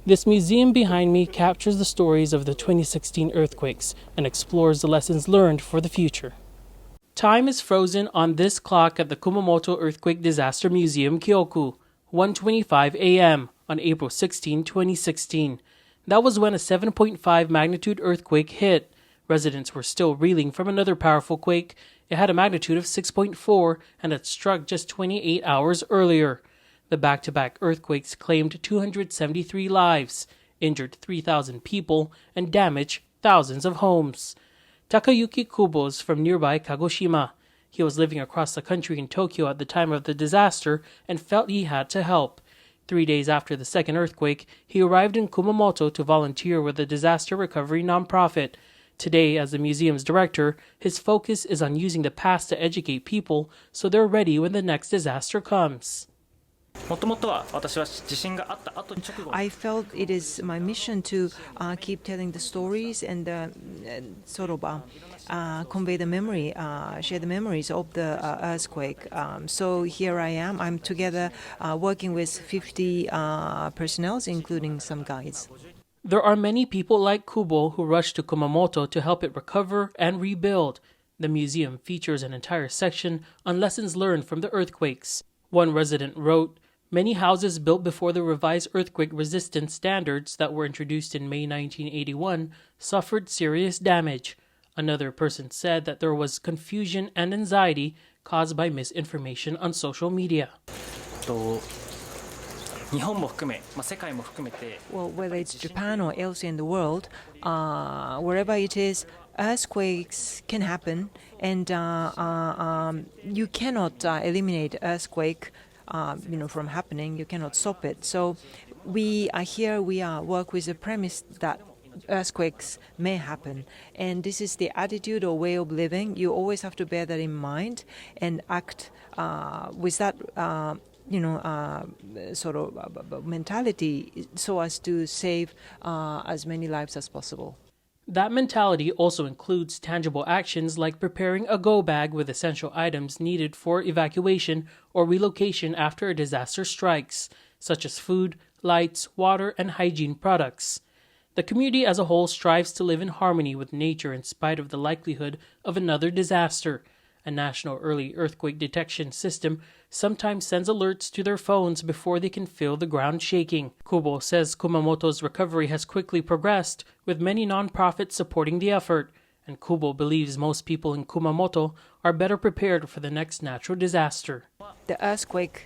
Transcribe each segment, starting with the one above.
This museum behind me captures the stories of the 2016 earthquakes and explores the lessons learned for the future. Time is frozen on this clock at the Kumamoto Earthquake Disaster Museum, Kyoku, 1:25 a.m. on April 16, 2016. That was when a 7.5 magnitude earthquake hit. Residents were still reeling from another powerful quake. It had a magnitude of 6.4 and had struck just 28 hours earlier. The back-to-back earthquakes claimed 273 lives, injured 3,000 people, and damaged thousands of homes. Takayuki Kubo's from nearby Kagoshima. He was living across the country in Tokyo at the time of the disaster and felt he had to help. 3 days after the second earthquake, he arrived in Kumamoto to volunteer with a disaster recovery nonprofit. Today, as the museum's director, his focus is on using the past to educate people so they're ready when the next disaster comes. I felt it is my mission to keep telling the stories and convey the memory, share the memories of the earthquake. So here I am. I'm together working with 50 personnel, including some guides. There are many people like Kubo who rush to Kumamoto to help it recover and rebuild. The museum features an entire section on lessons learned from the earthquakes. One resident wrote, "Many houses built before the revised earthquake resistance standards that were introduced in May 1981 suffered serious damage." Another person said that there was confusion and anxiety caused by misinformation on social media. Well, whether it's Japan or elsewhere in the world, wherever it is, earthquakes can happen, and you cannot eliminate earthquake from happening. You cannot stop it. So we are here. We work with the premise that earthquakes may happen, and this is the attitude or way of living. You always have to bear that in mind and act with that mentality so as to save as many lives as possible. That mentality also includes tangible actions like preparing a go bag with essential items needed for evacuation or relocation after a disaster strikes, such as food, lights, water, and hygiene products. The community as a whole strives to live in harmony with nature in spite of the likelihood of another disaster. A national early earthquake detection system sometimes sends alerts to their phones before they can feel the ground shaking. Kubo says Kumamoto's recovery has quickly progressed, with many nonprofits supporting the effort, and Kubo believes most people in Kumamoto are better prepared for the next natural disaster. The earthquake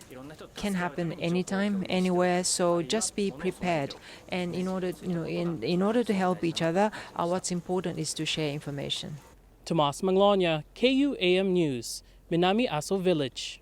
can happen anytime, anywhere, so just be prepared. And in order to help each other, what's important is to share information. Thomas Manglona, KUAM News, Minami Aso Village.